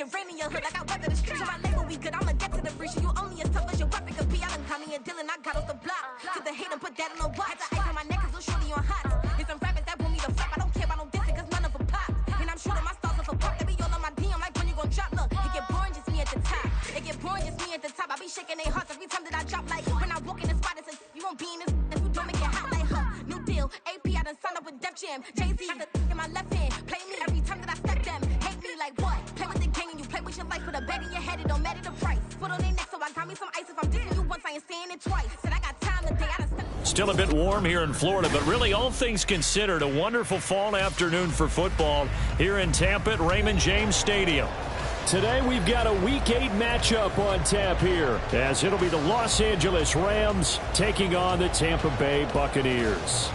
it rain in your hood like I weather the streets. My label we good, I'ma get to the breach. You only as tough as your weapon could be. I done caught me and Dylan, I got off the block. Took the hate and put that on the watch. The ice on my neck is so shorty on hot. It's some rappers that want me to flop. I don't care about no dissing, cause none of them pop. And I'm shooting my stars off a pop. They be all on my DM like when you gon' drop. Look, it get boring, just me at the top. It get boring, just me at the top. I be shaking their hearts every time that I drop. Like when I walk in the spot, it says you won't be in this if you don't make it hot like her. New deal, AP, I done signed up with Def Jam. Jay-Z, got the in my left hand. Play me every time that I step them. Hate me like what? Play with the gang and you play with your life. Put a bag in your head, it don't matter the price. Put on their neck, so I got me some ice. If I'm dissing you once, I ain't saying it twice. Said I got time today, I done stepped. Still a bit warm here in Florida, but really all things considered, a wonderful fall afternoon for football here in Tampa at Raymond James Stadium. Today we've got a Week 8 matchup on tap here, as it'll be the Los Angeles Rams taking on the Tampa Bay Buccaneers.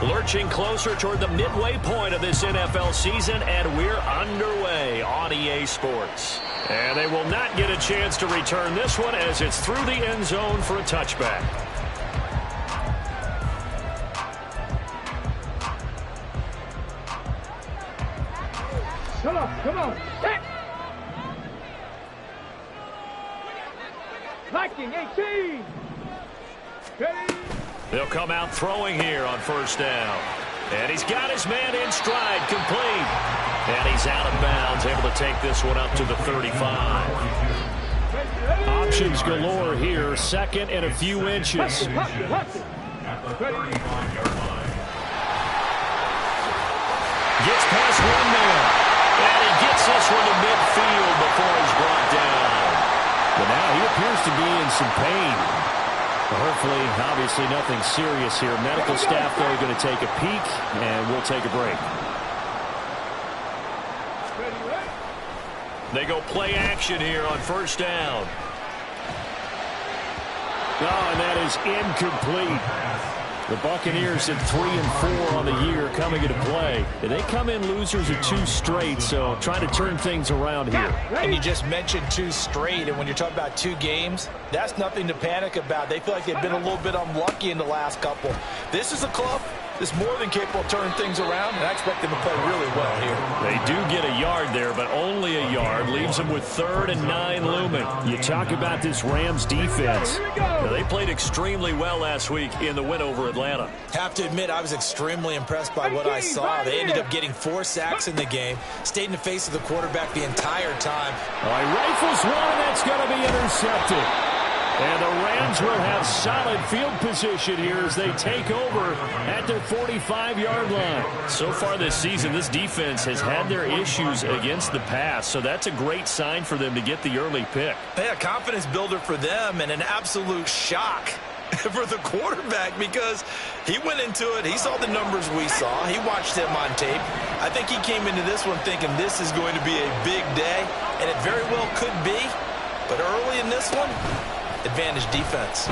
Lurching closer toward the midway point of this NFL season, and we're underway on EA Sports. And they will not get a chance to return this one as it's through the end zone for a touchback. Come on. Set. Viking 18. Ready. They'll come out throwing here on first down. And he's got his man in stride, complete. And he's out of bounds, able to take this one up to the 35. Options galore here, second and a few inches. Ready. Gets past one man. And he gets this one to midfield before he's brought down. But now he appears to be in some pain. Hopefully, obviously nothing serious here. Medical staff, though, going to take a peek, and we'll take a break. They go play action here on first down. Oh, and that is incomplete. The Buccaneers at 3-4 on the year coming into play. They come in losers of 2 straight, so trying to turn things around here. And you just mentioned 2 straight, and when you're talking about 2 games, that's nothing to panic about. They feel like they've been a little bit unlucky in the last couple. This is a club that's more than capable of turning things around, and I expect them to play really well here. They do get a yard there, but only a yard. Leaves them with 3rd and 9 looming. You talk about this Rams defense. Now, they played extremely well last week in the win over Atlanta. Have to admit, I was extremely impressed by what I saw. They ended up getting 4 sacks in the game, stayed in the face of the quarterback the entire time. All right, rifles one, and that's going to be intercepted. And the Rams will have solid field position here as they take over at their 45-yard line. So far this season, this defense has had their issues against the pass, so that's a great sign for them to get the early pick. Yeah, confidence builder for them and an absolute shock for the quarterback because he went into it. He saw the numbers we saw. He watched him on tape. I think he came into this one thinking this is going to be a big day, and it very well could be. But early in this one, advantage defense.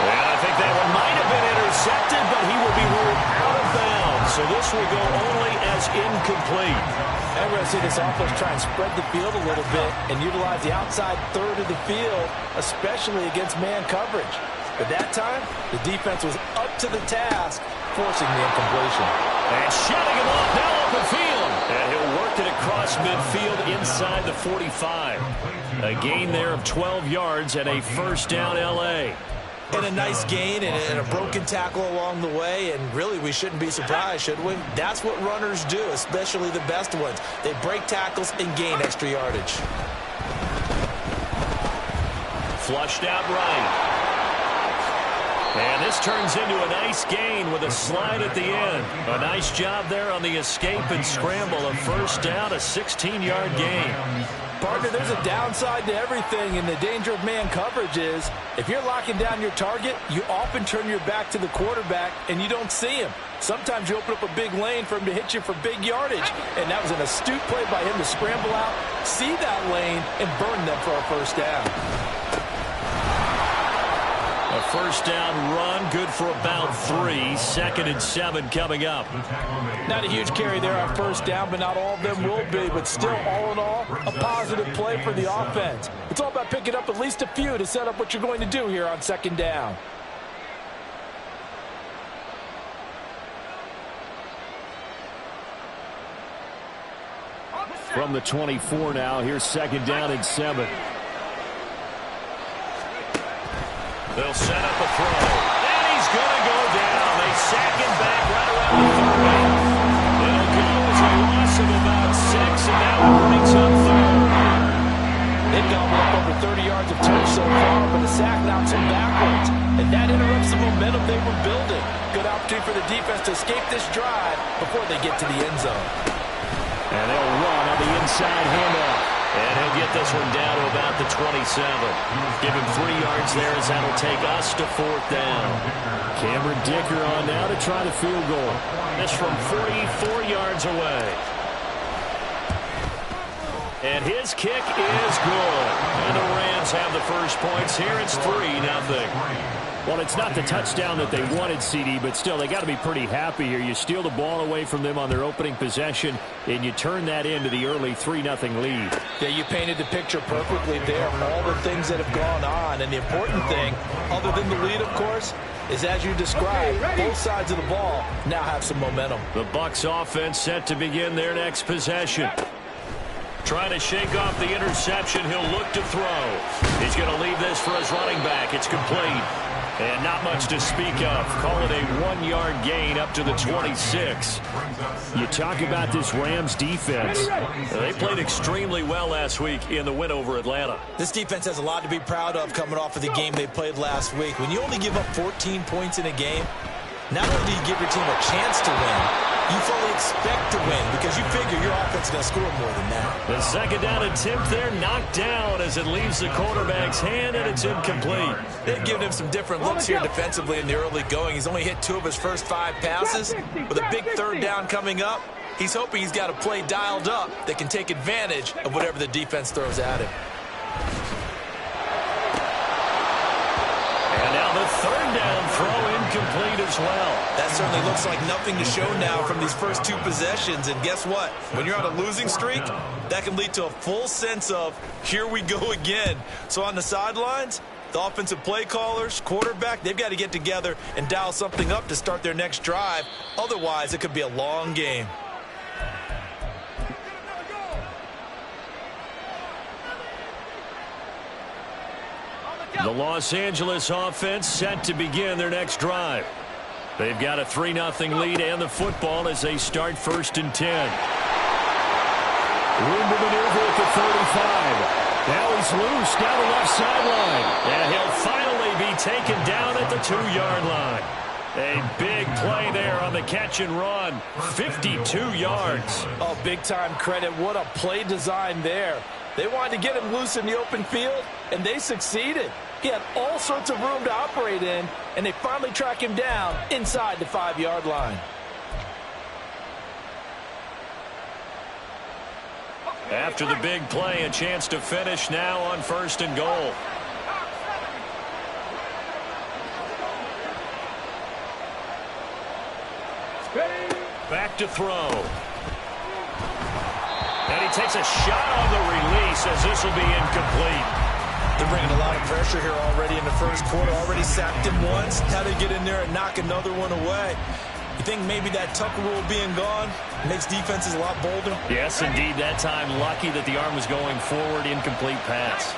And I think that one might have been intercepted, but he will be ruled out of bounds. So this will go only as incomplete. And we're going to see this offense try and spread the field a little bit and utilize the outside third of the field, especially against man coverage. But that time, the defense was up to the task, forcing the incompletion. And shutting him off now open field. And he'll work it across midfield inside the 45. A gain there of 12 yards and a first down L.A. And a nice gain and a broken tackle along the way. And really, we shouldn't be surprised, should we? That's what runners do, especially the best ones. They break tackles and gain extra yardage. Flushed out right. And this turns into a nice gain with a slide at the end. A nice job there on the escape and scramble. A first down, a 16-yard gain. Partner, there's a downside to everything, and the danger of man coverage is if you're locking down your target, you often turn your back to the quarterback, and you don't see him. Sometimes you open up a big lane for him to hit you for big yardage, and that was an astute play by him to scramble out, see that lane, and burn them for a first down. A first down run, good for about 3. 2nd and 7 coming up. Not a huge carry there on first down, but not all of them will be. But still, all in all, a positive play for the offense. It's all about picking up at least a few to set up what you're going to do here on 2nd down. From the 24 now, here's 2nd down and 7. They'll set up a throw. And he's going to go down. They sack him back right around the 30. It'll go as a loss of about 6, and that one brings up 3rd. They've gobbled up over 30 yards of turf so far, but the sack knocks them backwards. And that interrupts the momentum they were building. Good opportunity for the defense to escape this drive before they get to the end zone. And they'll run on the inside handoff. And he'll get this one down to about the 27. Give him 3 yards there as that'll take us to 4th down. Cameron Dicker on now to try the field goal. This from 44 yards away. And his kick is good. And the Rams have the first points here. It's 3-0. Well, it's not the touchdown that they wanted, CD, but still, they got to be pretty happy here. You steal the ball away from them on their opening possession, and you turn that into the early 3-0 lead. Yeah, you painted the picture perfectly there. All the things that have gone on, and the important thing, other than the lead, of course, is as you described, both sides of the ball now have some momentum. The Bucs offense set to begin their next possession. Trying to shake off the interception. He'll look to throw. He's going to leave this for his running back. It's complete. And not much to speak of. Call it a 1-yard gain up to the 26. You talk about this Rams defense. They played extremely well last week in the win over Atlanta. This defense has a lot to be proud of coming off of the game they played last week. When you only give up 14 points in a game, not only do you give your team a chance to win, you fully expect to win because you figure your offense is going to score more than that. The 2nd down attempt there knocked down as it leaves the quarterback's hand, and it's incomplete. They've given him some different looks here defensively in the early going. He's only hit 2 of his first 5 passes. With a big 3rd down coming up, he's hoping he's got a play dialed up that can take advantage of whatever the defense throws at him. And now the 3rd down throw incomplete as well. That certainly looks like nothing to show now from these first 2 possessions. And guess what? When you're on a losing streak, that can lead to a full sense of, here we go again. So on the sidelines, the offensive play callers, quarterback, they've got to get together and dial something up to start their next drive. Otherwise, it could be a long game. The Los Angeles offense set to begin their next drive. They've got a 3-0 lead and the football as they start 1st and 10. Room to maneuver at the 35. Now he's loose down the left sideline. And he'll finally be taken down at the 2-yard line. A big play there on the catch and run. 52 yards. Oh, big-time credit. What a play design there. They wanted to get him loose in the open field, and they succeeded. He had all sorts of room to operate in, and they finally track him down inside the 5-yard line. After the big play, a chance to finish now on 1st and goal. Back to throw. And he takes a shot on the release as this will be incomplete. They're bringing a lot of pressure here already in the first quarter. Already sacked him once. How to get in there and knock another one away. You think maybe that Tucker rule being gone makes defenses a lot bolder? Yes, indeed. That time lucky that the arm was going forward. Incomplete pass.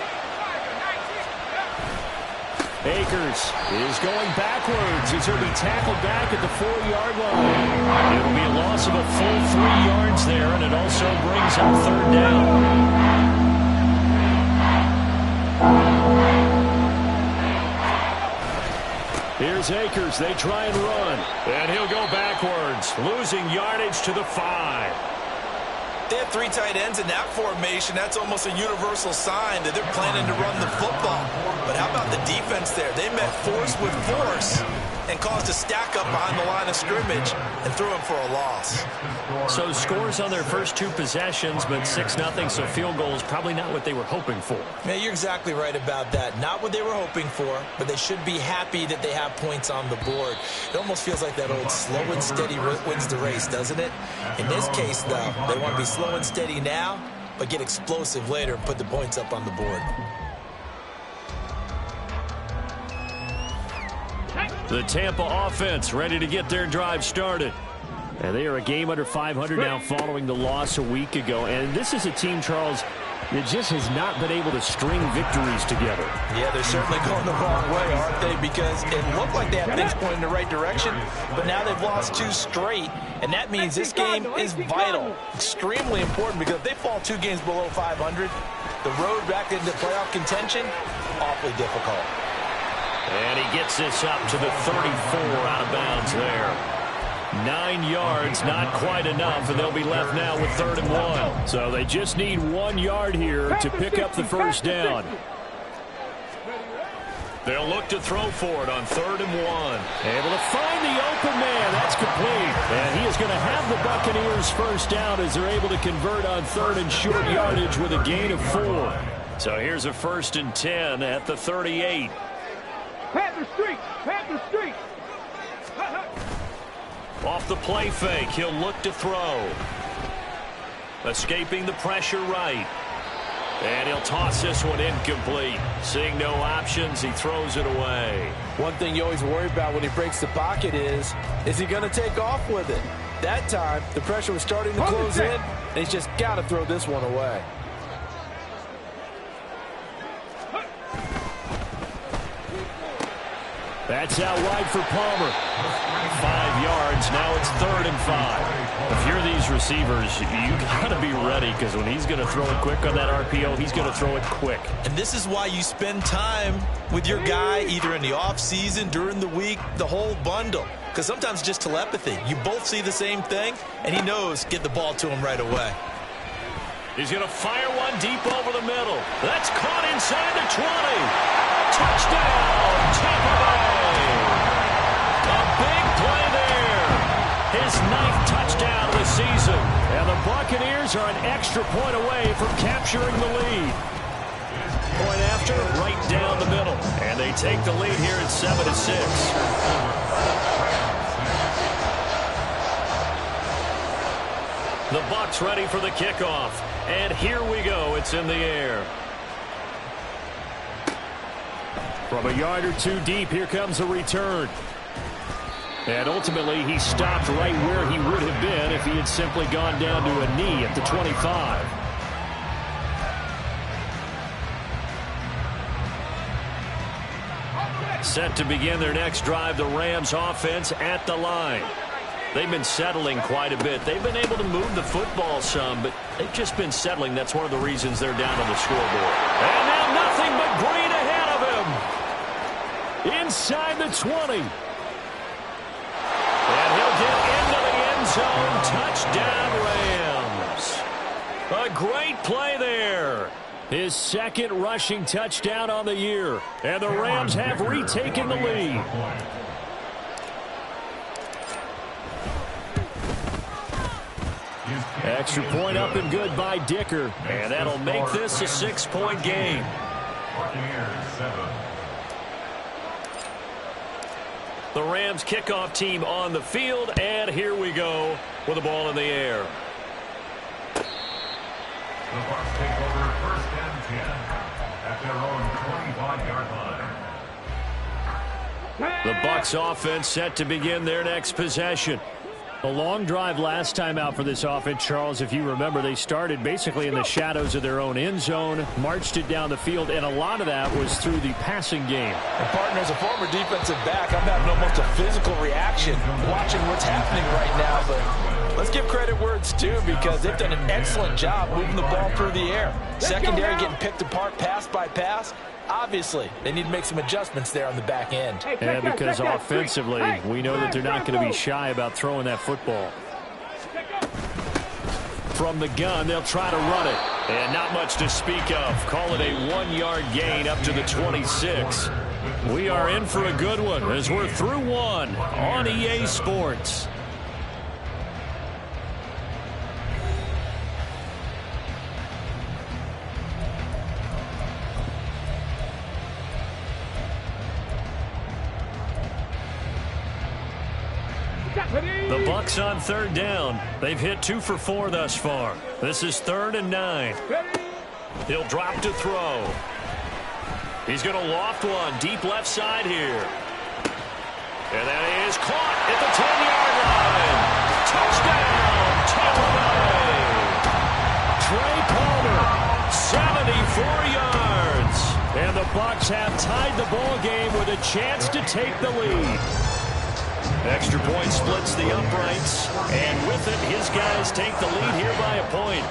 Akers is going backwards as he'll be tackled back at the 4-yard line. It'll be a loss of a full 3 yards there, and it also brings up 3rd down. Here's Akers. They try and run. And he'll go backwards, losing yardage to the 5. They have 3 tight ends in that formation. That's almost a universal sign that they're planning to run the football. But how about the defense there? They met force with force. and caused a stack up behind the line of scrimmage and threw him for a loss. So scores on their first 2 possessions, but 6-0, so field goal is probably not what they were hoping for. Yeah, you're exactly right about that. Not what they were hoping for, but they should be happy that they have points on the board. It almost feels like that old slow and steady wins the race, doesn't it? In this case, though, they want to be slow and steady now, but get explosive later and put the points up on the board. The Tampa offense ready to get their drive started. And they are a game under 500 now following the loss a week ago. And this is a team, Charles, that just has not been able to string victories together. Yeah, they're certainly going the wrong way, aren't they? Because it looked like they had things pointing in the right direction, but now they've lost 2 straight. And that means this game is vital, extremely important, because if they fall 2 games below 500, the road back into playoff contention, awfully difficult. And he gets this up to the 34 out of bounds there. 9 yards, not quite enough, and they'll be left now with 3rd and 1. So they just need 1 yard here to pick up the first down. They'll look to throw for it on 3rd and 1. Able to find the open man. That's complete. And he is going to have the Buccaneers first down as they're able to convert on 3rd and short yardage with a gain of 4. So here's a 1st and 10 at the 38. Panther streak! Panther streak! Off the play fake, he'll look to throw. Escaping the pressure right. And he'll toss this one incomplete. Seeing no options, he throws it away. One thing you always worry about when he breaks the pocket is he going to take off with it? That time, the pressure was starting to close in, and he's just got to throw this one away. That's out wide for Palmer. 5 yards. Now it's 3rd and 5. If you're these receivers, you got to be ready, because when he's going to throw it quick on that RPO, he's going to throw it quick. And this is why you spend time with your guy either in the offseason, during the week, the whole bundle. Because sometimes just telepathy. You both see the same thing, and he knows get the ball to him right away. He's going to fire one deep over the middle. That's caught inside the 20. Touchdown, Tampa Bay. A big play there. His 9th touchdown of the season. And the Buccaneers are an extra point away from capturing the lead. Point after, right down the middle. And they take the lead here at 7-6. The Bucs ready for the kickoff. And here we go. It's in the air. From a yard or 2 deep, here comes a return. And ultimately, he stopped right where he would have been if he had simply gone down to a knee at the 25. Set to begin their next drive, the Rams offense at the line. They've been settling quite a bit. They've been able to move the football some, but they've just been settling. That's one of the reasons they're down on the scoreboard. And now nothing but green ahead of him. Inside the 20. And he'll get into the end zone. Touchdown, Rams. A great play there. His 2nd rushing touchdown on the year. And the Rams have retaken the lead. Extra point up and good by Dicker. And that'll make this a 6-point game. The Rams kickoff team on the field, and here we go with the ball in the air. The Bucs take over 1st and 10 at their own 25-yard line. The Bucs offense set to begin their next possession. A long drive last time out for this offense, Charles. If you remember, they started basically in the shadows of their own end zone, marched it down the field, and a lot of that was through the passing game. And partner, as a former defensive back, I'm having almost a physical reaction watching what's happening right now. But let's give credit where it's due, because they've done an excellent job moving the ball through the air. Secondary getting picked apart pass by pass. Obviously, they need to make some adjustments there on the back end. And because offensively, we know that they're not going to be shy about throwing that football. From the gun, they'll try to run it. And not much to speak of. Call it a 1-yard gain up to the 26. We are in for a good one as we're through one on EA Sports. The Bucs on third down. They've hit 2 for 4 thus far. This is 3rd and 9. He'll drop to throw. He's going to loft one deep left side here. And that is caught at the 10-yard line. Touchdown, Tampa Bay. Trey Palmer, 74 yards. And the Bucs have tied the ball game with a chance to take the lead. Extra point splits the uprights, and with it, his guys take the lead here by a point.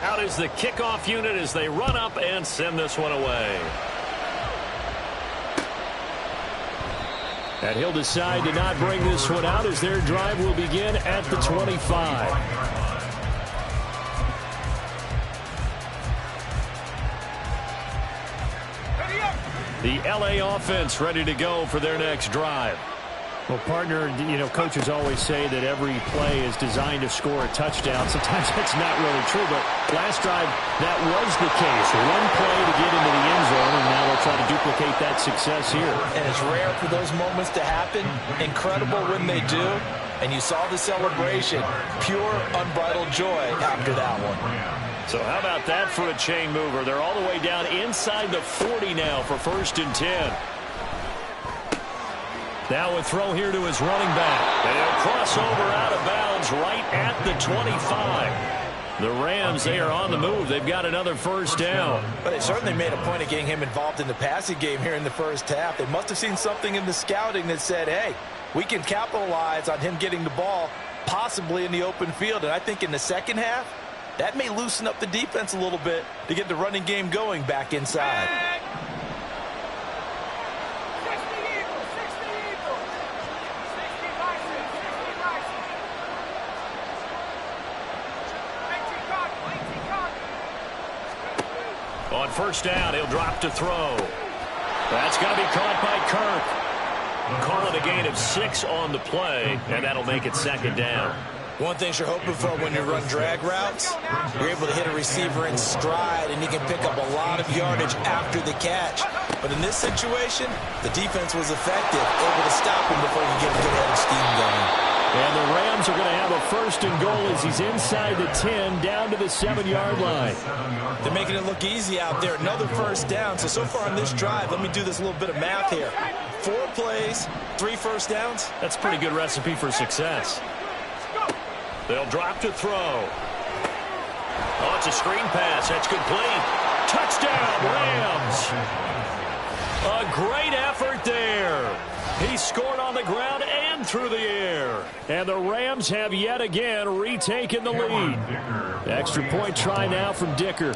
Out is the kickoff unit as they run up and send this one away. And he'll decide to not bring this one out as their drive will begin at the 25. The LA offense ready to go for their next drive. Well, partner, coaches always say that every play is designed to score a touchdown. Sometimes that's not really true, but last drive, that was the case. One play to get into the end zone, and now they'll try to duplicate that success here. And it's rare for those moments to happen. Incredible when they do. And you saw the celebration. Pure, unbridled joy after that one. So how about that for a chain mover? They're all the way down inside the 40 now for 1st and 10. Now a throw here to his running back. And he'll cross over out of bounds right at the 25. The Rams, they are on the move. They've got another 1st down. But they certainly made a point of getting him involved in the passing game here in the first half. They must have seen something in the scouting that said, hey, we can capitalize on him getting the ball possibly in the open field. And I think in the second half, that may loosen up the defense a little bit to get the running game going back inside. On 1st down, he'll drop to throw. That's going to be caught by Kirk. Call it a gain of 6 on the play, and that'll make it 2nd down. One thing you're hoping for when you run drag routes, you're able to hit a receiver in stride, and he can pick up a lot of yardage after the catch. But in this situation, the defense was effective, able to stop him before he could get a good head of steam going. And the Rams are going to have a 1st and goal as he's inside the 10, down to the 7-yard line. They're making it look easy out there. Another 1st down. So far on this drive, let me do this little bit of math here. 4 plays, 3 1st downs. That's a pretty good recipe for success. They'll drop to throw. Oh, it's a screen pass. That's complete. Touchdown, Rams. A great effort there. He scored on the ground and through the air. And the Rams have yet again retaken the lead. Extra point try now from Dicker.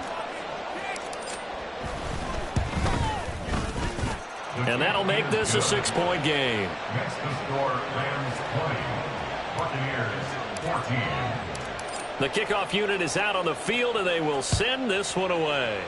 And that'll make this a 6-point game. Next to score, Rams 20, Buccaneers 14. The kickoff unit is out on the field, and they will send this one away.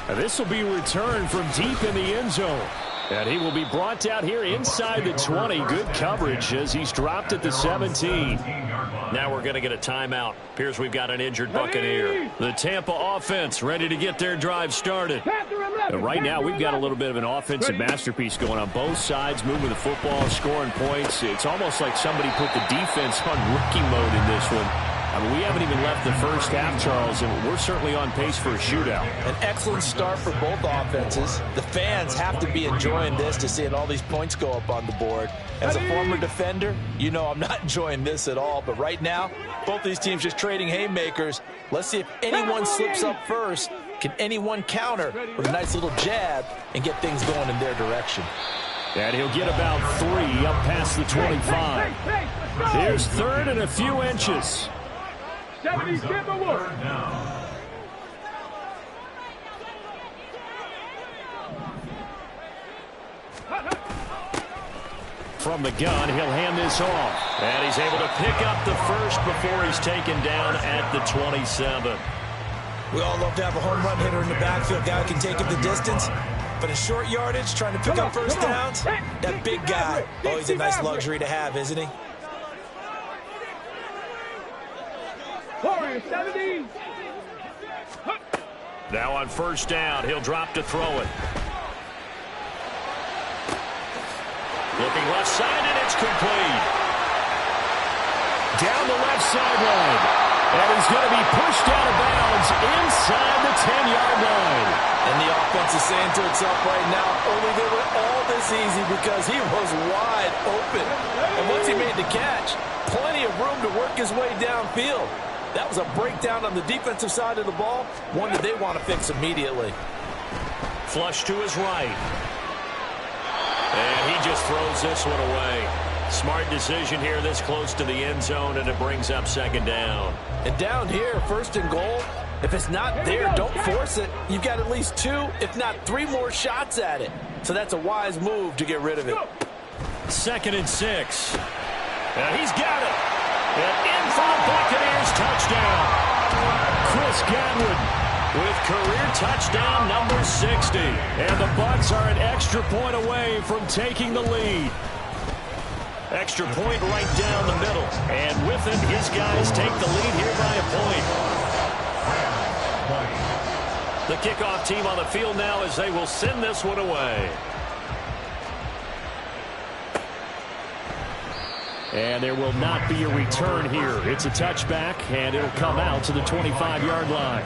And this will be returned from deep in the end zone. And he will be brought down here inside the 20. Good coverage as he's dropped at the 17. Now we're going to get a timeout. Appears we've got an injured Buccaneer. The Tampa offense ready to get their drive started. But right now we've got a little bit of an offensive masterpiece going on both sides, moving the football, scoring points. It's almost like somebody put the defense on rookie mode in this one. I mean, we haven't even left the first half, Charles, and we're certainly on pace for a shootout. An excellent start for both offenses. The fans have to be enjoying this to seeing all these points go up on the board. As a former defender, you know I'm not enjoying this at all. But right now, both these teams just trading haymakers. Let's see if anyone slips up first. Can anyone counter with a nice little jab and get things going in their direction? And he'll get about 3 up past the 25. Here's 3rd and a few inches. 70, get the work. From the gun, he'll hand this off. And he's able to pick up the 1st before he's taken down at the 27. We all love to have a home run hitter in the backfield, guy who can take it the distance. But in short yardage, trying to pick up first downs, that big guy, always a nice luxury to have, isn't he? Warrior 70. Now on first down, he'll drop to throw it. Looking left side, and it's complete. Down the left sideline. And he's going to be pushed out of bounds inside the 10-yard line. And the offense is saying to itself right now, only they were all this easy because he was wide open. And once he made the catch, plenty of room to work his way downfield. That was a breakdown on the defensive side of the ball, one that they want to fix immediately. Flush to his right. And he just throws this one away. Smart decision here this close to the end zone, and it brings up second down. And down here, first and goal, if it's not there, don't force it. You've got at least 2, if not 3 more shots at it. So that's a wise move to get rid of it. 2nd and 6. And he's got it. And in for the Buccaneers touchdown. Chris Godwin with career touchdown number 60. And the Bucs are an extra point away from taking the lead. Extra point right down the middle. And with it, his guys take the lead here by a point. The kickoff team on the field now as they will send this one away. And there will not be a return here. It's a touchback, and it'll come out to the 25-yard line.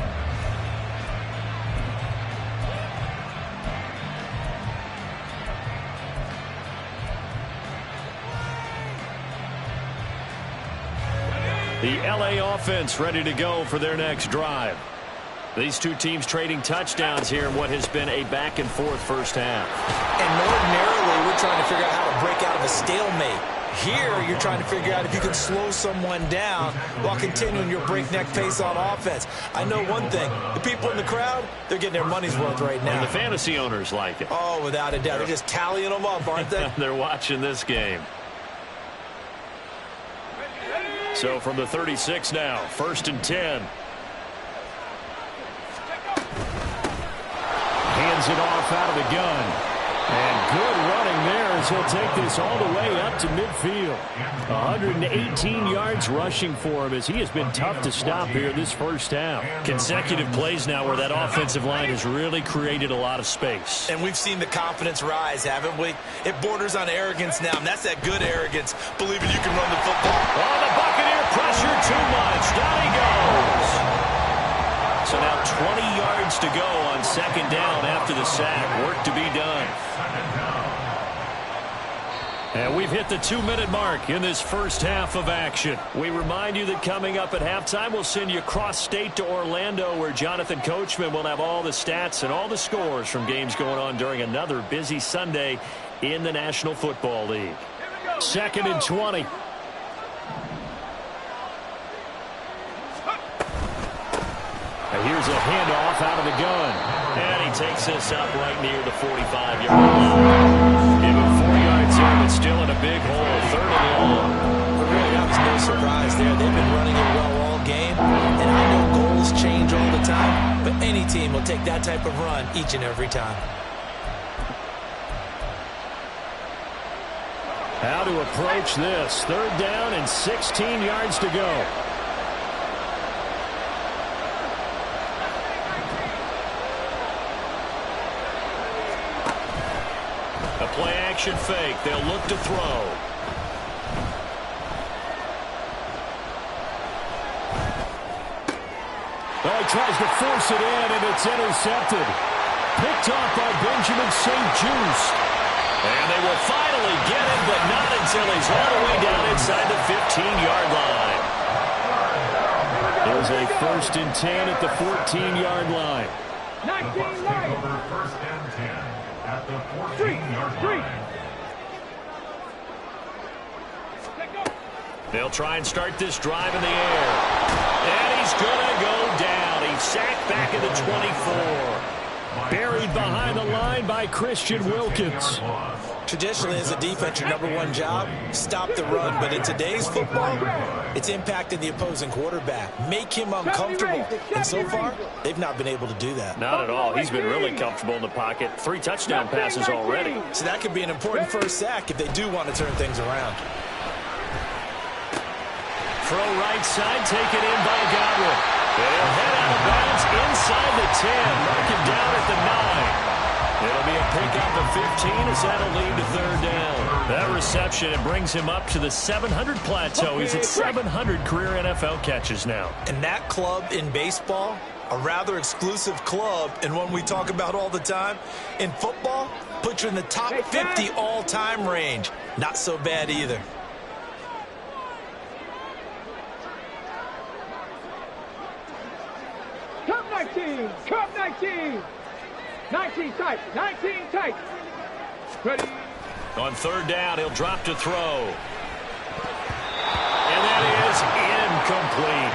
The LA offense ready to go for their next drive. These two teams trading touchdowns here in what has been a back-and-forth first half. And ordinarily, we're trying to figure out how to break out of a stalemate. Here, you're trying to figure out if you can slow someone down while continuing your breakneck pace on offense. I know one thing. The people in the crowd, they're getting their money's worth right now. And the fantasy owners like it. Oh, without a doubt. They're just tallying them up, aren't they? They're watching this game. So from the 36 now, 1st and 10. Hands it off out of the gun. And good running there as he'll take this all the way up to midfield. 118 yards rushing for him as he has been tough to stop here this first half. Consecutive plays now where that offensive line has really created a lot of space. And we've seen the confidence rise, haven't we? It borders on arrogance now, and that's that good arrogance, believing you can run the football. Oh, the Buccaneer pressure too much. Down he goes. So now 20 yards to go on 2nd down after the sack. Work to be done. And we've hit the 2-minute mark in this first half of action. We remind you that coming up at halftime, we'll send you cross-state to Orlando, where Jonathan Coachman will have all the stats and all the scores from games going on during another busy Sunday in the National Football League. 2nd and 20. And here's a handoff out of the gun. And he takes this up right near the 45-yard line. Give him 4 yards here, but still in a big hole. 3rd and long. But really, that was no surprise there. They've been running it well all game. And I know goals change all the time, but any team will take that type of run each and every time. How to approach this. 3rd down and 16 yards to go. A play-action fake. They'll look to throw. Oh, he tries to force it in, and it's intercepted. Picked off by Benjamin St-Juste. And they will finally get him, but not until he's all the way down inside the 15-yard line. There's a 1st and 10 at the 14-yard line. 19 Take over 1st and 10 at the 14-yard line. They'll try and start this drive in the air. And he's going to go down. He's sacked back at the 24. Buried behind the line by Christian Wilkins. Traditionally, as a defense, your number one job, stop the run. But in today's football, it's impacting the opposing quarterback. Make him uncomfortable. And so far, they've not been able to do that. Not at all. He's been really comfortable in the pocket. 3 touchdown passes already. So that could be an important first sack if they do want to turn things around. Throw right side, taken in by Godwin. They'll head out of bounds inside the 10. Mark him down at the 9. It'll be a pickup of 15 as that'll lead to third down. That reception, it brings him up to the 700 plateau. He's at 700 career NFL catches now. And that club in baseball, a rather exclusive club and one we talk about all the time. In football, puts you in the top 50 all-time range. Not so bad either. Cup 19, Cup 19. 19 tight, 19 tight. Ready. On third down, he'll drop to throw. And that is incomplete.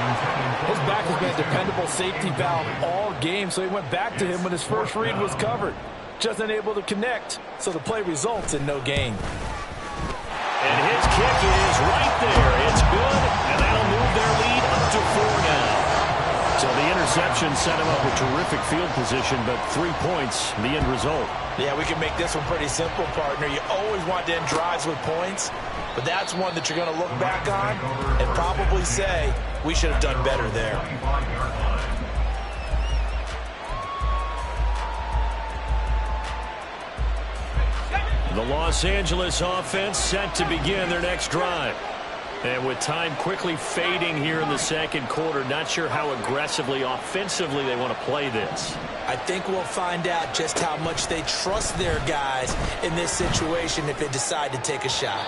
His back has been a dependable safety valve all game, so he went back to him when his first read was covered. Just unable to connect, so the play results in no gain. And his kick is right there. It's good, and that'll move their lead up to 4 now. So the interception set him up with terrific field position, but 3 points, the end result. Yeah, we can make this one pretty simple, partner. You always want to end drives with points, but that's one that you're going to look back on and probably say, we should have done better there. The Los Angeles offense set to begin their next drive. And with time quickly fading here in the second quarter, not sure how aggressively, offensively they want to play this. I think we'll find out just how much they trust their guys in this situation if they decide to take a shot.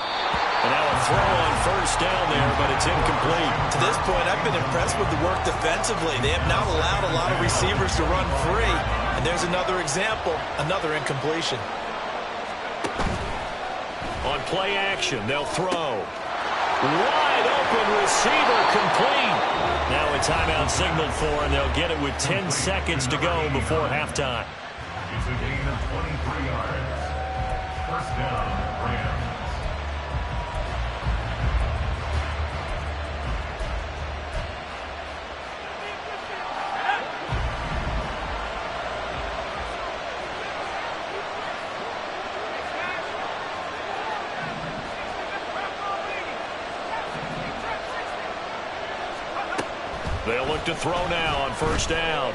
And now a throw on first down there, but it's incomplete. To this point, I've been impressed with the work defensively. They have not allowed a lot of receivers to run free. And there's another example, another incompletion. On play action, they'll throw. Wide open receiver complete. Now a timeout signaled for, and they'll get it with 10 seconds to go before halftime. It's a gain of 23 yards. First down, Rams. They'll look to throw now on first down.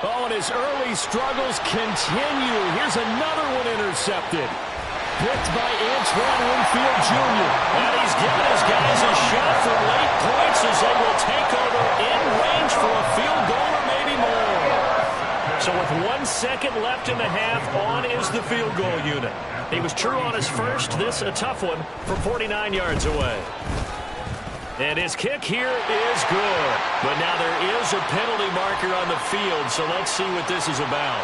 Oh, and his early struggles continue. Here's another one intercepted. Picked by Antoine Winfield Jr. And he's given his guys a shot for late points as they will take over in range for a field goal or maybe more. So with 1 second left in the half, on is the field goal unit. He was true on his first. This a tough one from 49 yards away. And his kick here is good. But now there is a penalty marker on the field, so let's see what this is about.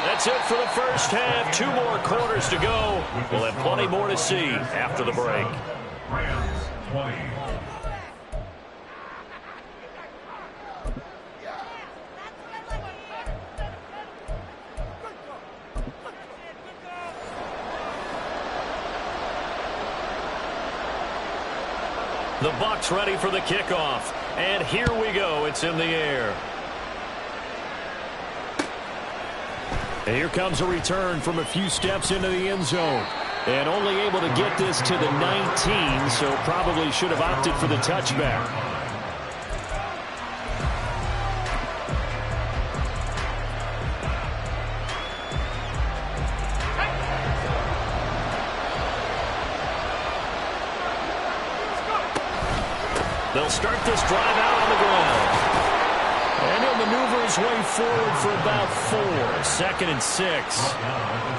That's it for the first half. 2 more quarters to go. We'll have plenty more to see after the break. Rams 20. The Bucs ready for the kickoff. And here we go. It's in the air. And here comes a return from a few steps into the end zone. And only able to get this to the 19, so probably should have opted for the touchback. They'll start this drive out on the ground. And he'll maneuver his way forward for about 4. 2nd and 6.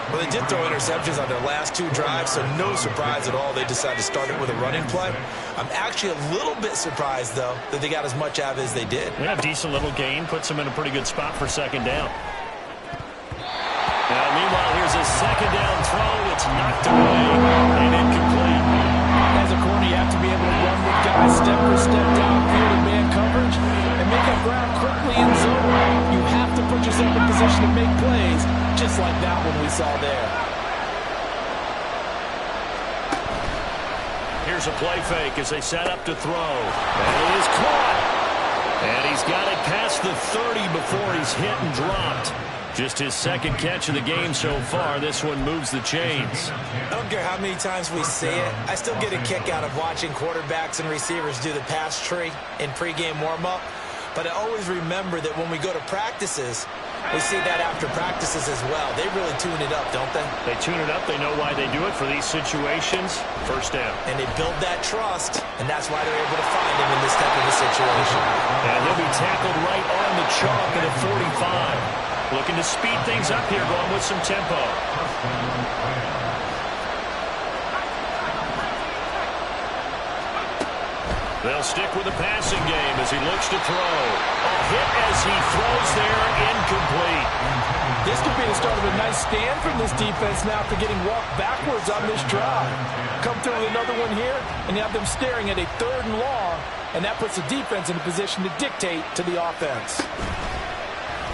Well, they did throw interceptions on their last 2 drives, so no surprise at all they decided to start it with a running play. I'm actually a little bit surprised, though, that they got as much out of it as they did. Yeah, decent little gain. Puts them in a pretty good spot for 2nd down. Now, meanwhile, here's a 2nd down throw. It's knocked away and incomplete. As a corner, you have to be able to run with guys step for step downfield in man coverage and make up ground quickly in zone. You have to put yourself in position to make plays, just like that one we saw there. here's a play fake as they set up to throw. And it is caught. And he's got it past the 30 before he's hit and dropped. Just his second catch of the game so far. This one moves the chains. I don't care how many times we see it. I still get a kick out of watching quarterbacks and receivers do the pass tree in pregame warm-up. But I always remember that when we go to practices, we see that after practices as well. They really tune it up, don't they? They tune it up. They know why they do it for these situations. First down. And they build that trust, and that's why they're able to find him in this type of a situation. And he'll be tackled right on the chalk at a 45. Looking to speed things up here, going with some tempo. They'll stick with the passing game as he looks to throw. A hit as he throws there, incomplete. This could be the start of a nice stand from this defense now after getting walked backwards on this drive. Come through with another one here, and you have them staring at a 3rd and long, and that puts the defense in a position to dictate to the offense.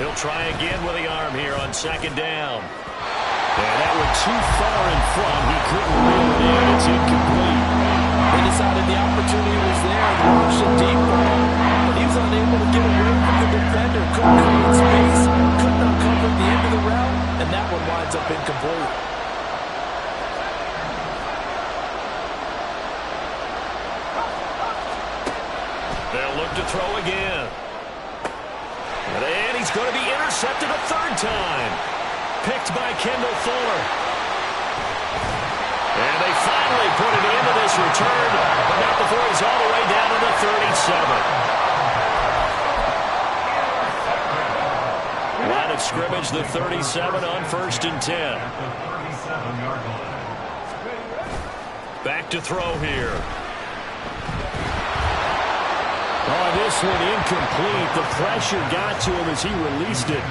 He'll try again with the arm here on 2nd down. And that went too far in front. He couldn't reel it in. It's incomplete. They decided the opportunity was there and launched a deep ball, but he was unable to get away from the defender. Couldn't create space, couldn't uncover the end of the route, and that one winds up incomplete. They'll look to throw again. And he's going to be intercepted a 3rd time. Picked by Kendall Fuller. And they finally put it into this return, but not before he's all the way down to the 37. Line of scrimmage, the 37 on 1st and 10. Back to throw here. Oh, this one incomplete. The pressure got to him as he released it.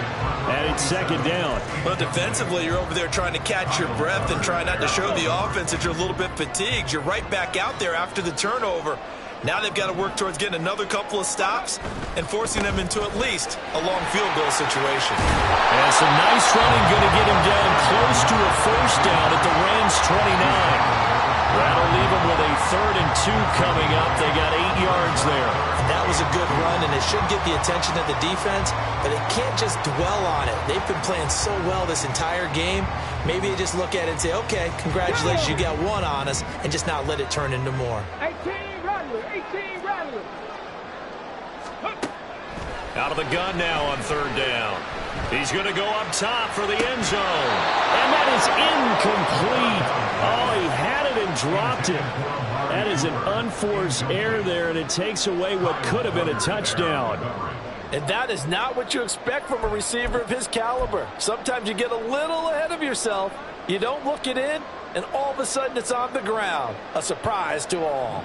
And it's 2nd down. But defensively, you're over there trying to catch your breath and try not to show the offense that you're a little bit fatigued. You're right back out there after the turnover. Now they've got to work towards getting another couple of stops and forcing them into at least a long field goal situation. And some nice running going to get him down close to a 1st down at the Rams' 29. That'll leave them with a 3rd and 2 coming up. They got 8 yards there. That was a good run, and it should get the attention of the defense, but they can't just dwell on it. They've been playing so well this entire game. Maybe they just look at it and say, okay, congratulations, you got 1 on us, and just not let it turn into more. 18 Rattler, 18 Rattler. Out of the gun now on 3rd down. He's going to go up top for the end zone. And that is incomplete. Oh, he had it and dropped it. That is an unforced error there, and it takes away what could have been a touchdown. And that is not what you expect from a receiver of his caliber. Sometimes you get a little ahead of yourself. You don't look it in, and all of a sudden it's on the ground. A surprise to all.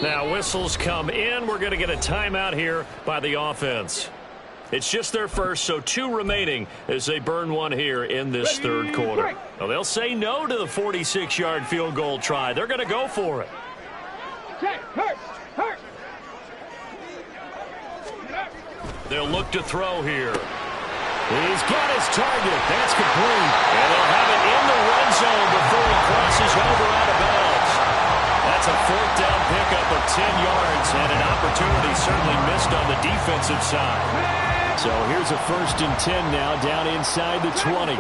Now whistles come in. We're going to get a timeout here by the offense. It's just their first, so 2 remaining as they burn one here in this 3rd quarter. Well, they'll say no to the 46-yard field goal try. They're going to go for it. They'll look to throw here. He's got his target. That's complete. And they'll have it in the red zone before he crosses over out of bounds. That's a 4th down pickup of 10 yards and an opportunity certainly missed on the defensive side. So here's a 1st and 10 now down inside the 20.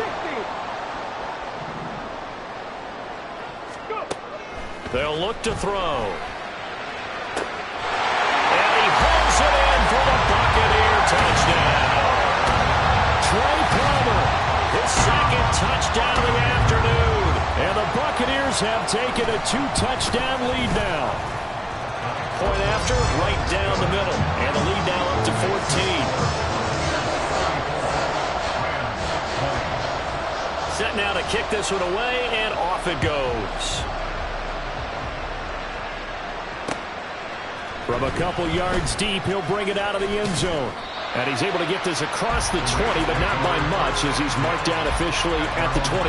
They'll look to throw. And he pulls it in for the Buccaneer touchdown. Trey Palmer, his 2nd touchdown of the afternoon. And the Buccaneers have taken a 2-touchdown lead now. Point after, right down the middle. And the lead now up to 14. Set now to kick this one away, and off it goes. From a couple yards deep, he'll bring it out of the end zone. And he's able to get this across the 20, but not by much as he's marked down officially at the 21.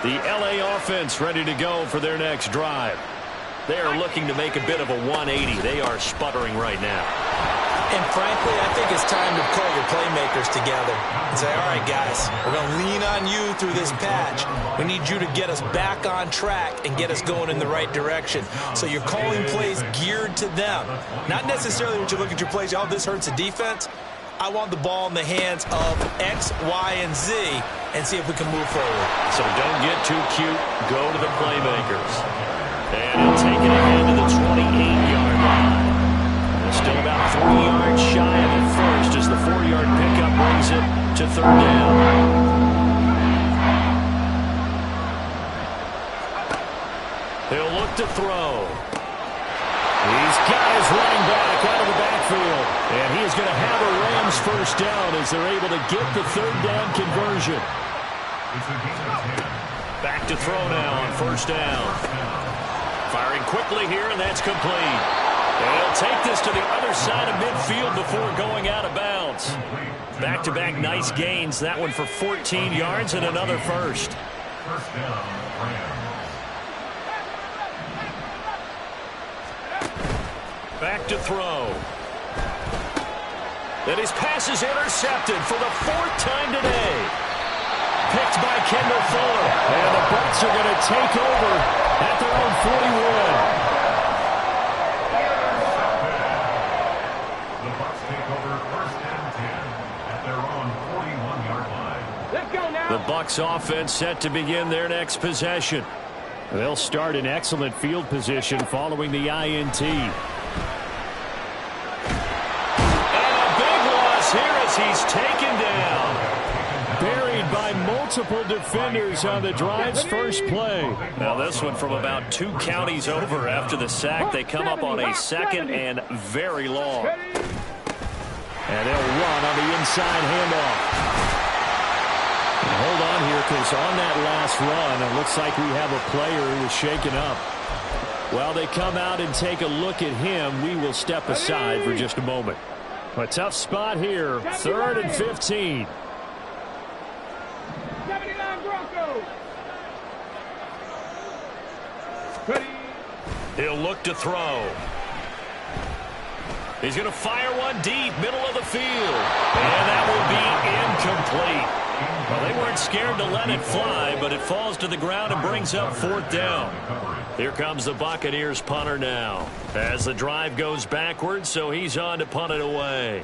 The LA offense ready to go for their next drive. They are looking to make a bit of a 180. They are sputtering right now. And frankly, I think it's time to call your playmakers together and say, all right, guys, we're going to lean on you through this patch. We need you to get us back on track and get us going in the right direction. So you're calling plays geared to them. Not necessarily when you look at your plays, oh, this hurts the defense. I want the ball in the hands of X, Y, and Z and see if we can move forward. So don't get too cute. Go to the playmakers. And he'll take it ahead to the 28-yard line. Still about 3 yards shy of the first as the 4-yard pickup brings it to third down. He'll look to throw. He's got his running back out of the backfield. And he is going to have a Rams first down as they're able to get the third down conversion. Back to throw now on first down. Firing quickly here, and that's complete. And he'll take this to the other side of midfield before going out of bounds. Back-to-back nice gains. That one for 14 yards and another first. First down, Rams. Back to throw. And his pass is intercepted for the 4th time today. Picked by Kendall Fuller. And the Bucs are going to take over at their own 41. The Bucs take over first and 10 at their own 41-yard line. Let's go now. The Bucs offense set to begin their next possession. They'll start in excellent field position following the INT. Here as he's taken down. Buried by multiple defenders on the drive's first play. Now this one from about 2 counties over after the sack. They come up on a 2nd and very long. And they'll run on the inside handoff. And hold on here because on that last run, it looks like we have a player who is shaken up. While they come out and take a look at him, we will step aside for just a moment. A tough spot here, 3rd and 15. 79 Broncos. Ready. He'll look to throw. He's going to fire one deep, middle of the field. And that will be incomplete. Well, they weren't scared to let it fly, but it falls to the ground and brings up 4th down. Here comes the Buccaneers punter now. As the drive goes backwards, so he's on to punt it away.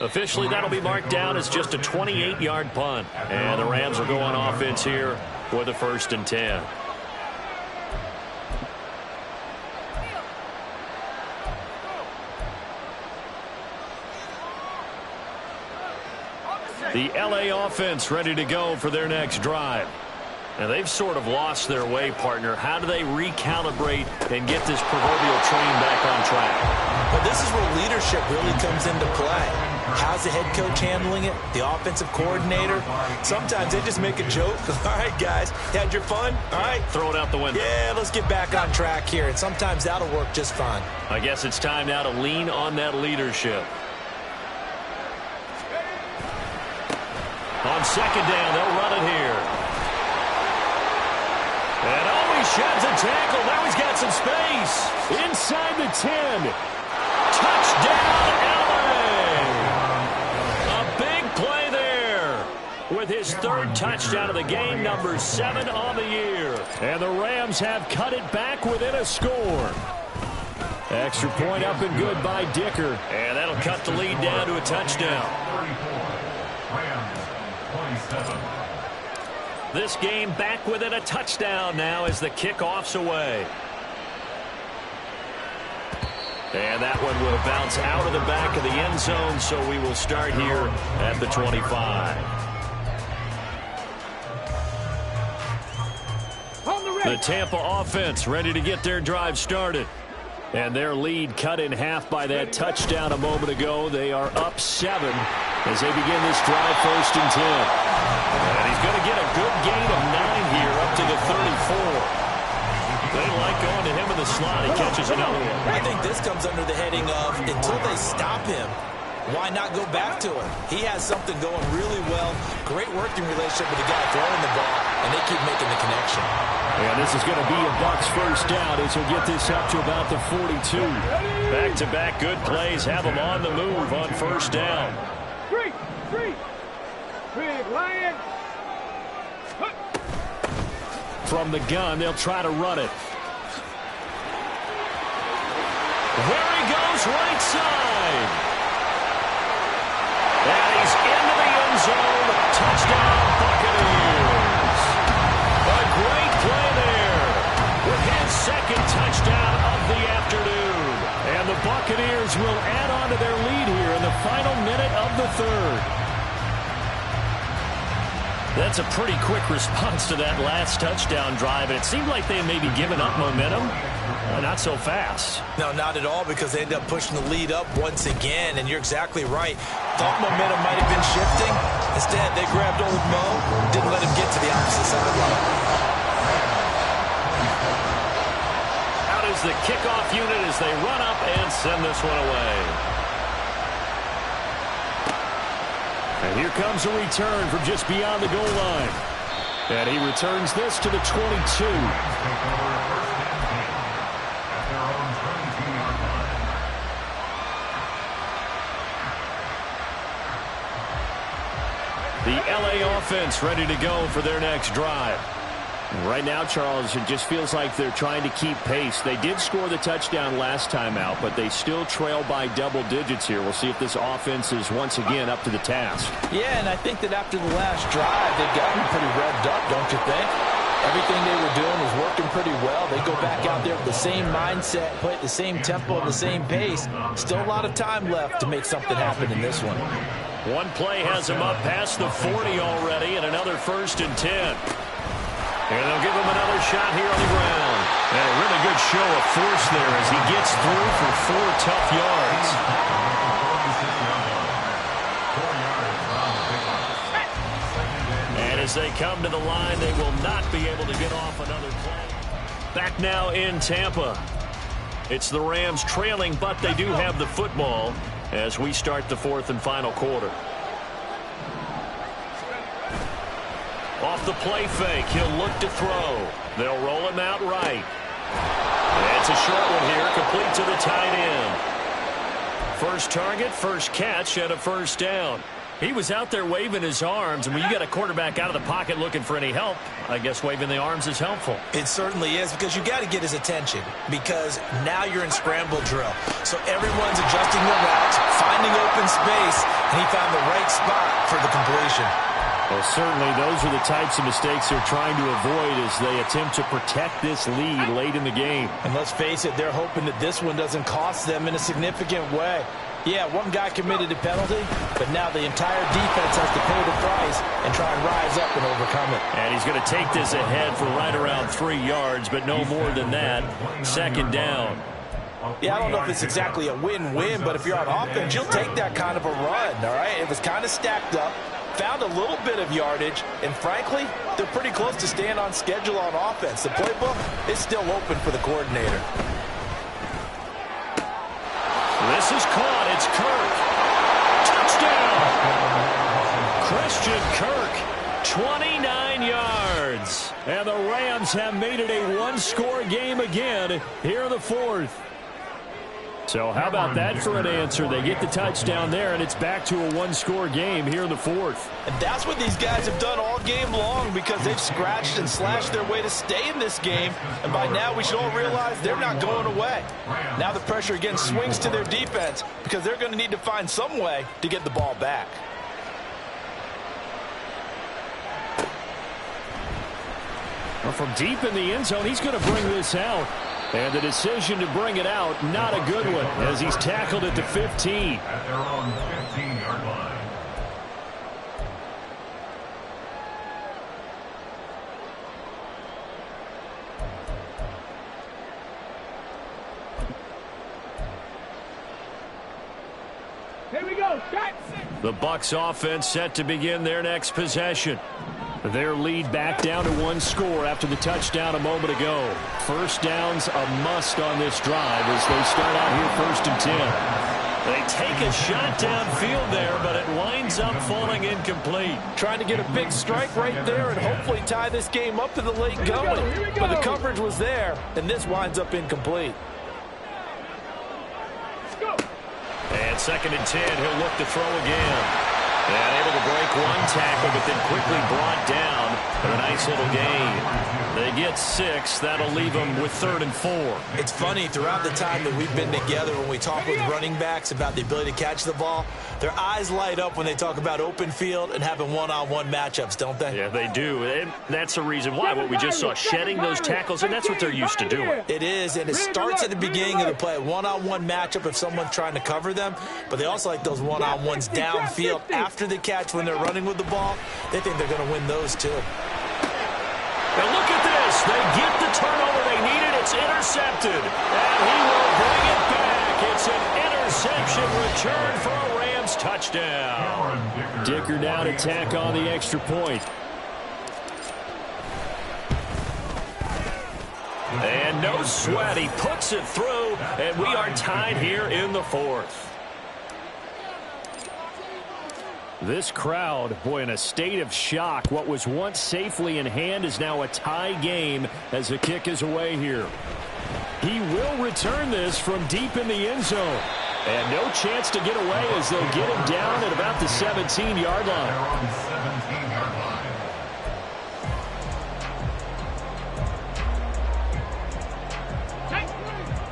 Officially, that'll be marked down as just a 28-yard punt. And the Rams will go on offense here with a 1st and 10. The LA offense ready to go for their next drive. And they've sort of lost their way, partner. How do they recalibrate and get this proverbial train back on track? But this is where leadership really comes into play. How's the head coach handling it? The offensive coordinator? Sometimes they just make a joke. All right, guys, you had your fun? All right. Throw it out the window. Yeah, let's get back on track here. And sometimes that'll work just fine. I guess it's time now to lean on that leadership. On 2nd down, they'll run it here. And oh, he sheds a tackle. Now he's got some space. Inside the 10. Touchdown, LA. A big play there with his 3rd touchdown of the game, number 7 on the year. And the Rams have cut it back within a score. Extra point up and good by Dicker. And that'll cut the lead down to a touchdown. 34. Rams 27. This game back within a touchdown now as the kickoff's away. And that one will bounce out of the back of the end zone, so we will start here at the 25. The Tampa offense ready to get their drive started. And their lead cut in half by that touchdown a moment ago. They are up 7 as they begin this drive 1st and 10. And he's going to get a good gain of 9 here up to the 34. They like going to him in the slot. He catches another one. I think this comes under the heading of until they stop him, why not go back to it? He has something going really well. Great working relationship with the guy throwing the ball, and they keep making the connection. And this is going to be a Bucs first down as he'll get this up to about the 42. Back-to-back good plays have him on the move on first down. Three. Big Lion. From the gun, they'll try to run it. There he goes, right side. And he's into the end zone. Touchdown, Buccaneers. A great play there with his second touchdown of the afternoon. And the Buccaneers will add on to their lead here in the final minute of the third. That's a pretty quick response to that last touchdown drive. And it seemed like they may be giving up momentum. Not so fast. No, not at all, because they ended up pushing the lead up once again. And you're exactly right. Thought momentum might have been shifting. Instead, they grabbed old Mo, didn't let him get to the opposite sideline. Out is the kickoff unit as they run up and send this one away. And here comes a return from just beyond the goal line. And he returns this to the 22. The LA offense ready to go for their next drive. And right now, Charles, it just feels like they're trying to keep pace. They did score the touchdown last time out, but they still trail by double digits here. We'll see if this offense is once again up to the task. Yeah, and I think that after the last drive, they've gotten pretty revved up, don't you think? Everything they were doing was working pretty well. They go back out there with the same mindset, play at the same tempo and the same pace. Still a lot of time left to make something happen in this one. One play has him up past the 40 already, and another 1st and 10. And they'll give him another shot here on the ground. And a really good show of force there as he gets through for 4 tough yards. And as they come to the line, they will not be able to get off another play. Back now in Tampa. It's the Rams trailing, but they do have the football as we start the 4th and final quarter. Off the play fake, he'll look to throw. They'll roll him out right. It's a short one here, complete to the tight end. First target, first catch, and a first down. He was out there waving his arms, and when you got a quarterback out of the pocket looking for any help, I guess waving the arms is helpful. It certainly is, because you got to get his attention, because now you're in scramble drill. So everyone's adjusting their routes, finding open space, and he found the right spot for the completion. Well, certainly those are the types of mistakes they're trying to avoid as they attempt to protect this lead late in the game. And let's face it, they're hoping that this one doesn't cost them in a significant way. Yeah, one guy committed a penalty, but now the entire defense has to pay the price and try and rise up and overcome it. And he's going to take this ahead for right around 3 yards, but no more than that. 2nd down. Yeah, I don't know if it's exactly a win-win, but if you're on offense, you'll take that kind of a run, all right? It was kind of stacked up, found a little bit of yardage, and frankly, they're pretty close to staying on schedule on offense. The playbook is still open for the coordinator. This is caught. It's Kirk. Touchdown. Christian Kirk, 29 yards. And the Rams have made it a one-score game again here in the 4th. So how about that for an answer? They get the touchdown there, and it's back to a one-score game here in the 4th. And that's what these guys have done all game long, because they've scratched and slashed their way to stay in this game. And by now, we should all realize they're not going away. Now the pressure again swings to their defense, because they're going to need to find some way to get the ball back. Well, from deep in the end zone, he's going to bring this out. And the decision to bring it out, not a good one, as he's tackled at the 15. At their own 15-yard line. Here we go. Shot. The Bucs offense set to begin their next possession. Their lead back down to 1 score after the touchdown a moment ago. First down's a must on this drive as they start out here 1st and 10. They take a shot downfield there, but it winds up falling incomplete. Trying to get a big strike right there and hopefully tie this game up in the late going. But the coverage was there, and this winds up incomplete. And 2nd and 10, he'll look to throw again. And able to break one tackle, but then quickly brought down. But a nice little gain. They get 6. That'll leave them with 3rd and 4. It's funny, throughout the time that we've been together, when we talk with running backs about the ability to catch the ball, their eyes light up when they talk about open field and having one-on-one matchups, don't they? Yeah, they do. And that's the reason why. What we just saw, shedding those tackles, and that's what they're used to doing. It is, and it starts at the beginning of the play. One-on-one matchup if someone's trying to cover them, but they also like those one-on-ones downfield after the catch when they're running with the ball. They think they're going to win those, too. Now look at this. They get the turnover they needed. It's intercepted. And he will bring it back. It's an interception return for a Rams touchdown. Dicker down to tack on the extra point. And no sweat. He puts it through, and we are tied here in the 4th. This crowd, boy, in a state of shock. What was once safely in hand is now a tie game as the kick is away here. He will return this from deep in the end zone. And no chance to get away as they'll get him down at about the 17-yard line.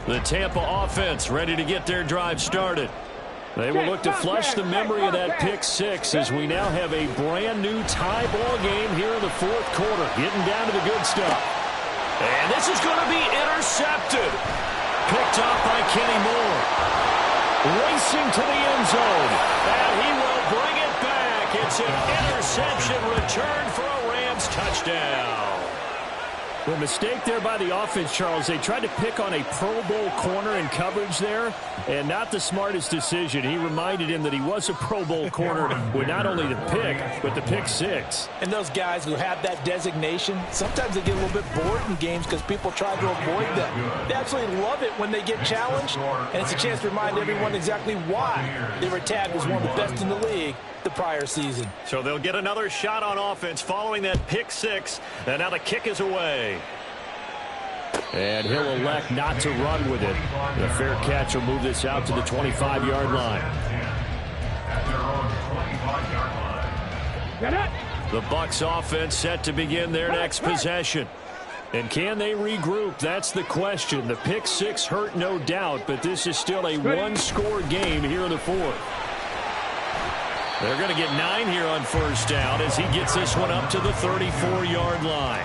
The Tampa offense ready to get their drive started. They will look to flush the memory of that pick 6 as we now have a brand-new tie ball game here in the 4th quarter. Getting down to the good stuff. And this is going to be intercepted. Picked off by Kenny Moore. Racing to the end zone. And he will bring it back. It's an interception return for a Rams touchdown. The mistake there by the offense, Charles, they tried to pick on a Pro Bowl corner in coverage there, and not the smartest decision. He reminded him that he was a Pro Bowl corner with not only the pick, but the pick 6. And those guys who have that designation, sometimes they get a little bit bored in games because people try to avoid them. They absolutely love it when they get challenged, and it's a chance to remind everyone exactly why they were tagged as one of the best in the league the prior season. So they'll get another shot on offense following that pick 6, and now the kick is away. And he'll elect not to run with it. The fair catch will move this out to the 25-yard line. The Bucs offense set to begin their next possession. And can they regroup? That's the question. The pick 6 hurt, no doubt, but this is still a one-score game here in the 4th. They're going to get 9 here on 1st down as he gets this one up to the 34-yard line.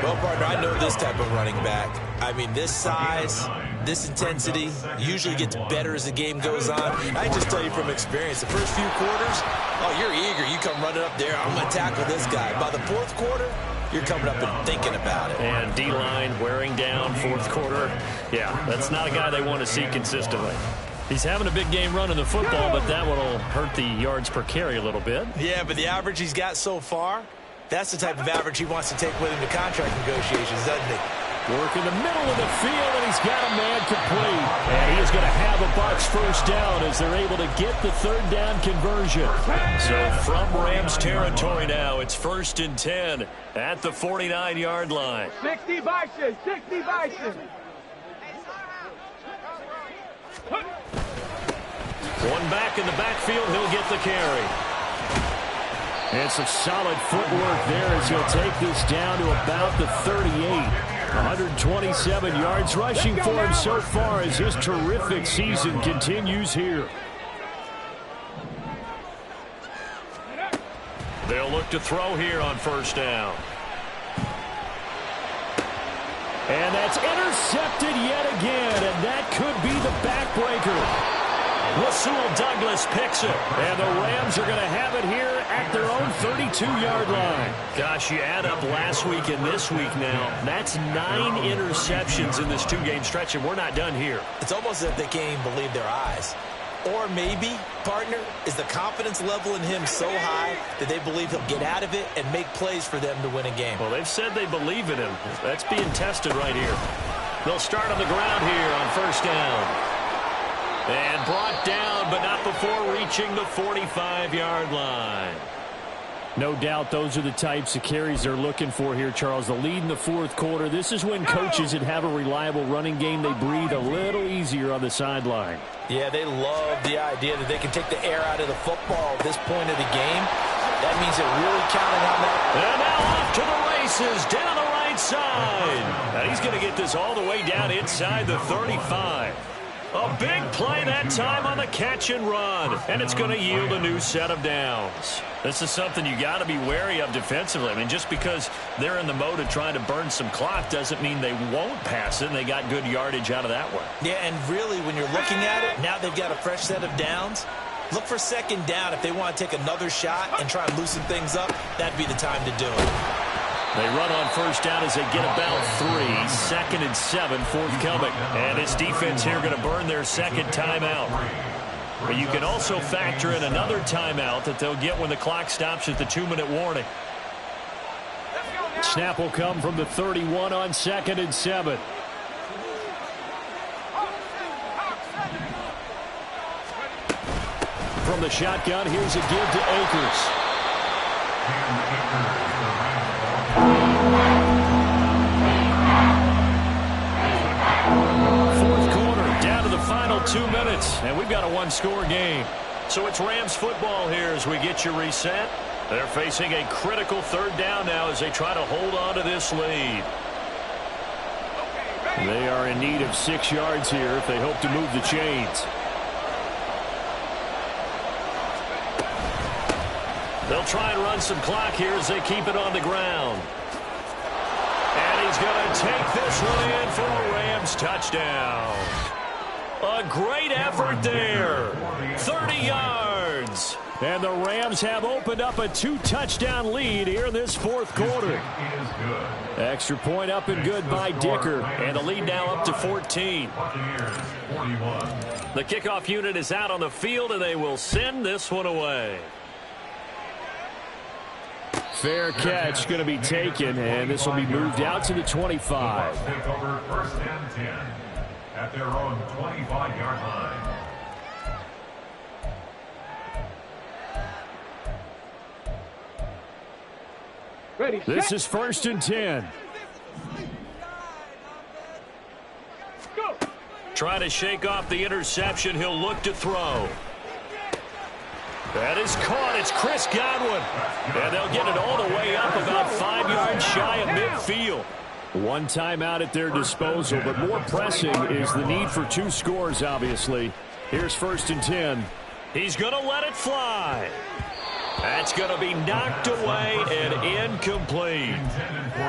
Well, partner, I know this type of running back. I mean, this size, this intensity usually gets better as the game goes on. I can just tell you from experience, the first few quarters, oh, you're eager. You come running up there, I'm going to tackle this guy. By the 4th quarter, you're coming up and thinking about it. And D-line wearing down 4th quarter. Yeah, that's not a guy they want to see consistently. He's having a big game running the football, but that one will hurt the yards per carry a little bit. Yeah, but the average he's got so far, that's the type of average he wants to take with him to contract negotiations, doesn't he? Work in the middle of the field, and he's got a man complete. And he is going to have a Bucs 1st down as they're able to get the 3rd down conversion. So from Rams territory now, it's 1st and 10 at the 49-yard line. 60 Bison, 60 Bison. One back in the backfield, he'll get the carry. And some solid footwork there as he'll take this down to about the 38. 127 yards rushing for him so far as his terrific season continues here. They'll look to throw here on 1st down. And that's intercepted yet again, and that could be the backbreaker. Rasul Douglas picks it, and the Rams are going to have it here at their own 32-yard line. Gosh, you add up last week and this week now, that's 9 interceptions in this 2-game stretch, and we're not done here. It's almost as if they can't even believe their eyes. Or maybe, partner, is the confidence level in him so high that they believe he'll get out of it and make plays for them to win a game. Well, they've said they believe in him. That's being tested right here. They'll start on the ground here on 1st down. And brought down, but not before reaching the 45-yard line. No doubt those are the types of carries they're looking for here, Charles. The lead in the fourth quarter. This is when coaches that have a reliable running game, they breathe a little easier on the sideline. Yeah, they love the idea that they can take the air out of the football at this point of the game. That means they're really counting on that. And now off to the races down the right side. Now he's going to get this all the way down inside the 35. A big play that time on the catch and run. And it's going to yield a new set of downs. This is something you got to be wary of defensively. I mean, just because they're in the mode of trying to burn some clock doesn't mean they won't pass it, and they got good yardage out of that one. Yeah, and really, when you're looking at it, now they've got a fresh set of downs. Look for second down if they want to take another shot and try and loosen things up. That'd be the time to do it. They run on first down as they get about 3. 2nd and 7, forthcoming. And this defense here going to burn their second timeout. But you can also factor in another timeout that they'll get when the clock stops at the 2-minute warning. Snap will come from the 31 on 2nd and 7. From the shotgun, here's a give to Akers. Fourth quarter, down to the final 2 minutes, and we've got a one-score game. So it's Rams football here as we get you reset. They're facing a critical third down now as they try to hold on to this lead. They are in need of 6 yards here if they hope to move the chains. They'll try and run some clock here as they keep it on the ground. And he's going to take this one in for a Rams touchdown. A great effort there. 30 yards. And the Rams have opened up a 2-touchdown lead here in this fourth quarter. Extra point up and good by Dicker. And the lead now up to 14. The kickoff unit is out on the field, and they will send this one away. Fair catch going to be taken, and this will be moved out to the 25. Take over 1st and 10 at their own 25-yard line. Ready, This is 1st and 10. go. Trying to shake off the interception. He'll look to throw. That is caught. It's Chris Godwin. And they'll get it all the way up about 5 yards shy of midfield. One timeout at their disposal, but more pressing is the need for 2 scores, obviously. Here's 1st and 10. He's going to let it fly. That's going to be knocked away and incomplete.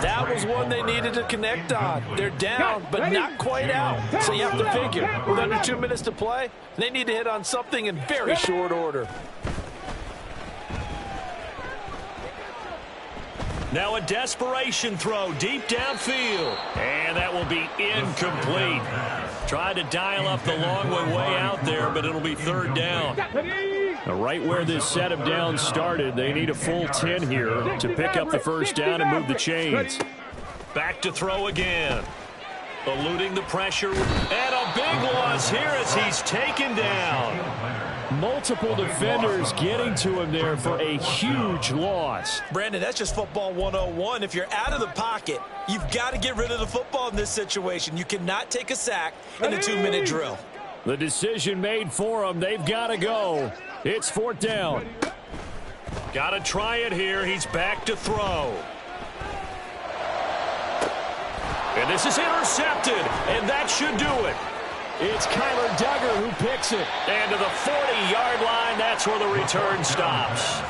That was one they needed to connect on. They're down, but not quite out. So you have to figure, with under 2 minutes to play, they need to hit on something in very short order. Now a desperation throw deep downfield. And that will be incomplete. Tried to dial up the long way out there, but it'll be 3rd down. Right where this set of downs started, they need a full 10 here to pick up the first down and move the chains. Back to throw again. Eluding the pressure. And a big loss here as he's taken down. Multiple defenders getting to him there for a huge loss. Brandon, that's just football 101. If you're out of the pocket, you've got to get rid of the football in this situation. You cannot take a sack in a 2-minute drill. The decision made for them. They've got to go. It's 4th down. Got to try it here. He's back to throw. And this is intercepted, and that should do it. It's Kyler Duggar who picks it. And to the 40-yard line, that's where the return stops.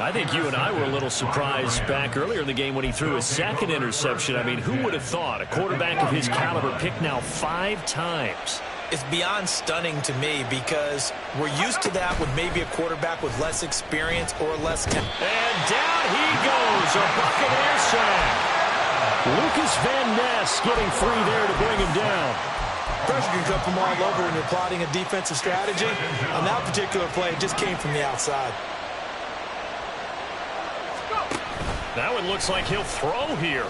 I think you and I were a little surprised back earlier in the game when he threw his 2nd interception. I mean, who would have thought a quarterback of his caliber picked now 5 times? It's beyond stunning to me because we're used to that with maybe a quarterback with less experience or less talent. And down he goes, a Buccaneer sack. Lucas Van Ness getting free there to bring him down. Pressure can come from all over when you're plotting a defensive strategy. On that particular play, it just came from the outside. Now it looks like he'll throw here.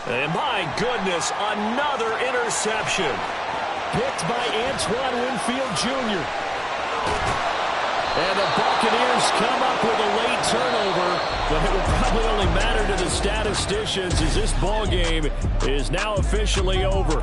And my goodness, another interception. picked by Antoine Winfield Jr. And the Buccaneers come up with a late turnover, but it will probably only matter to the statisticians as this ball game is now officially over.